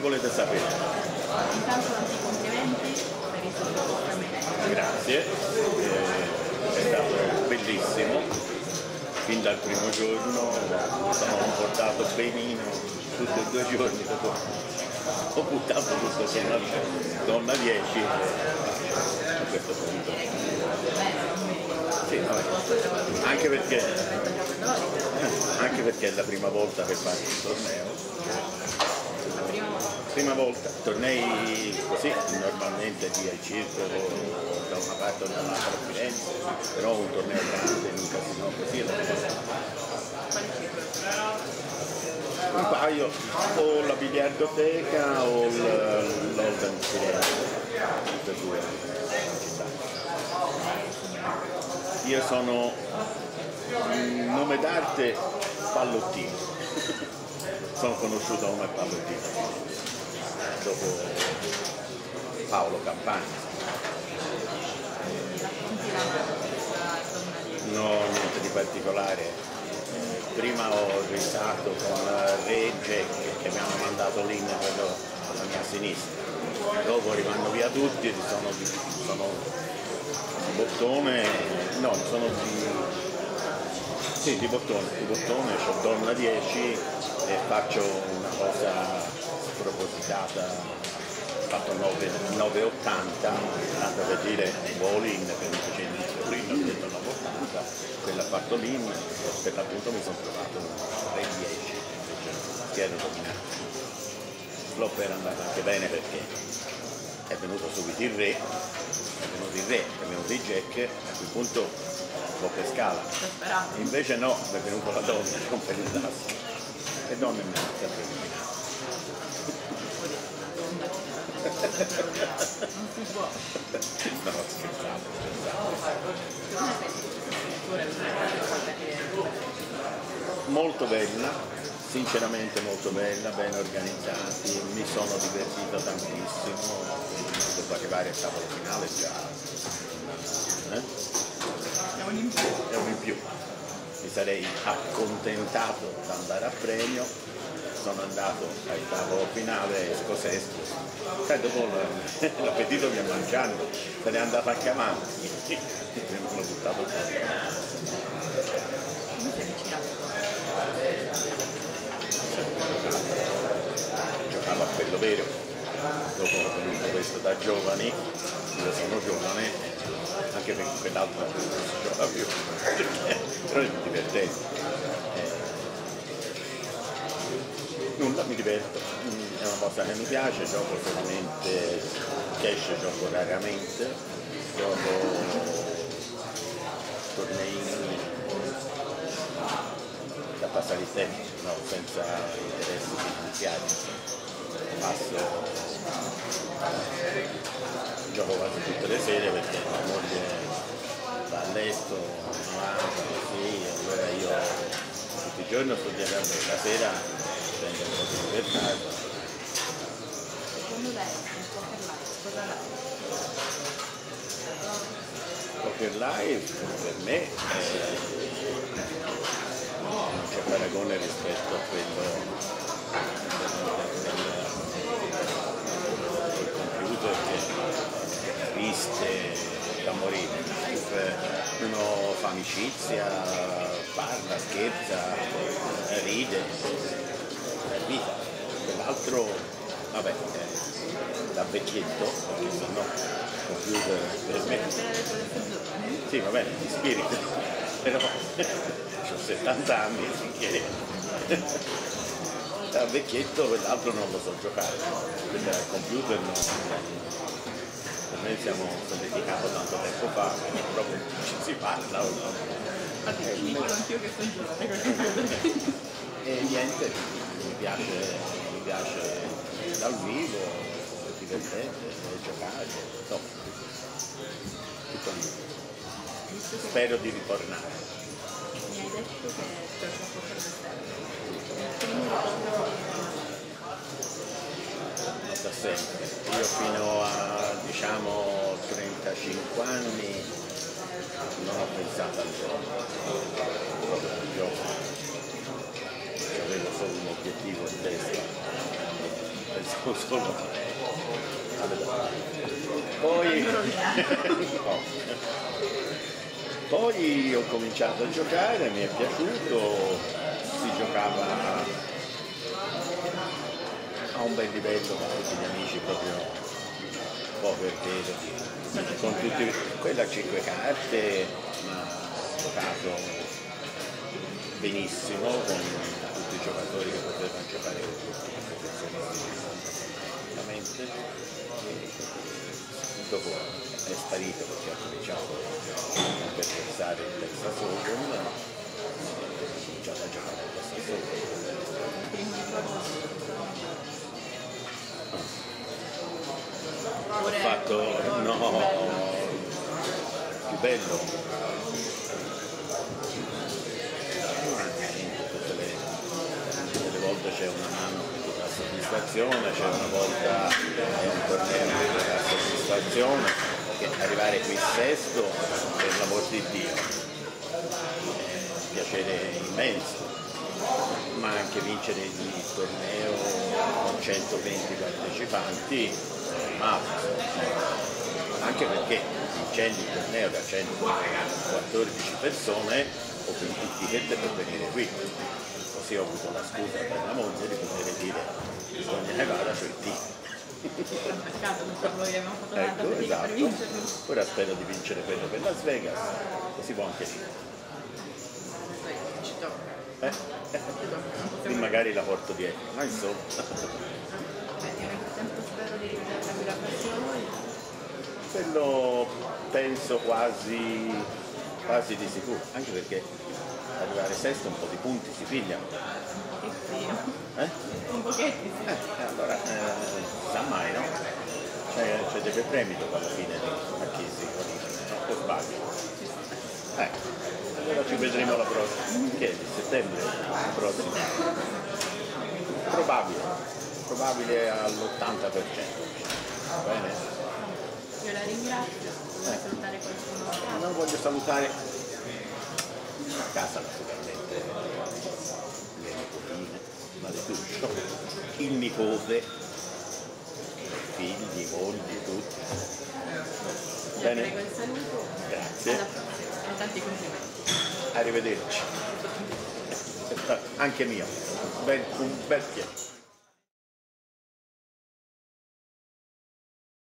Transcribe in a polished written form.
volete sapere? Intanto tanti complimenti per il tuo. Grazie, è stato bellissimo, fin dal primo giorno mi sono comportato benino tutti e 2 giorni, dopo ho buttato tutto con la donna 10 a questo punto. Sì, vabbè. Anche perché è la prima volta che faccio il torneo. Prima volta, tornei così, normalmente via il circo da una parte o dall'altra a Firenze, però un torneo grande in un casino così l'ho fatto. Un paio, o la biliardoteca o l'Olden Firenze, tutte e due città. Io sono nome d'arte Pallottino. Sono conosciuto come Pallottino dopo Paolo Campani. No, niente di particolare. Prima ho risato con Re e Jack che mi hanno mandato l'inno alla mia sinistra. Dopo rimando via tutti, sono di bottone, no, sono di bottone, ho donna 10 e faccio una cosa spropositata, ho fatto 9,80, tanto per dire all-in, che mi facevo inizio all-in, ho detto 9,80, quella ha fatto l'in, per l'appunto mi sono trovato un 3,10, che ero dominato. Flop era andato anche bene perché è venuto subito il re, è venuto il jack, a quel punto doppia scala. Invece no, è venuto la donna con per il tasto. E donna è sempre eliminata. No, scherzavo. Molto bella, sinceramente molto bella, ben organizzati, mi sono divertito tantissimo, dopo arrivare al tavolo finale già è un in più. Mi sarei accontentato di andare a premio, sono andato al tavolo finale scosesto, dopo l'appetito mi è mangiando, se n'è andato anche avanti, l'ho buttato fuori. Giocavo a quello vero, dopo ho venuto questo da giovani, io sono giovane, anche perché quell'altro non si gioca più, però è divertente. Nulla, mi diverto, è una cosa che mi piace, gioco solamente cash, gioco raramente, gioco tornei da passare il tempo, no, senza interessi finanziari. Gioco quasi tutte le sere perché la moglie va a letto, così, allora io tutti i giorni sto dietro la sera prendo un po' di libertà. Secondo lei il Poker Live per me non c'è paragone rispetto a quello del computer che triste da morire. Uno fa amicizia, parla, scherza, ride, è vita. Quell'altro, vabbè, da vecchietto, perché se no computer per me. Sì, va bene, di spirito, però ho 70 anni, finché da vecchietto quell'altro non lo so giocare, perché al computer no. Per me siamo semplificato tanto tempo fa, proprio ci si parla o no. anch'io che sono giovane. E niente, mi piace dal vivo, è divertente, giocare, no, tutto lì. Spero di ritornare. Mi hai detto che per poco per Da sempre. Io fino a diciamo 35 anni non ho pensato al gioco, proprio al gioco. Avevo solo un obiettivo in testa, solo allora. Poi, no. Poi ho cominciato a giocare, mi è piaciuto, si giocava a un bel livello con tutti gli amici, proprio un po' per dire, con tutti, quella a 5 carte, ma ho giocato benissimo con tutti i giocatori che potevano giocare con tutti i professionisti. Dopo è sparito perché ha cominciato a pensare il Texas Hold'em, ho cominciato a giocare al Texas Hold'em. Ho fatto, no, più bello. Tutte le volte c'è una mano che dà soddisfazione, c'è una volta è un torneo che dà soddisfazione, che arrivare qui sesto, per l'amor di Dio, è un piacere immenso, ma anche vincere il torneo con 120 partecipanti, ma anche perché vincendo il torneo da 114 persone ho vinto il ticket per venire qui, così ho avuto la scusa per la moglie di poter dire bisogna che vada sui ticket. Ecco, esatto. Ora spero di vincere quello per Las Vegas, così può anche lì. E magari la porto dietro, ma insomma. Quello penso quasi di sicuro, anche perché arrivare sesto un po' di punti si pigliano. Un pochettino, sì. Allora, sa mai, no? C'è dei premi dopo alla fine a chi si qualifica, no? O sbaglio? Allora ci vedremo la prossima. Che è di settembre? La prossima. Probabile all'80%. Va bene? Io la ringrazio. Vuoi salutare qualcuno? No, voglio salutare a casa naturalmente le nipotine, Maleduccio, il nipote, figli, mogli, tutti. Bene? Quel saluto. Grazie. Alla prossima. E tanti complimenti. Arrivederci. Anche mio. Un bel piacere.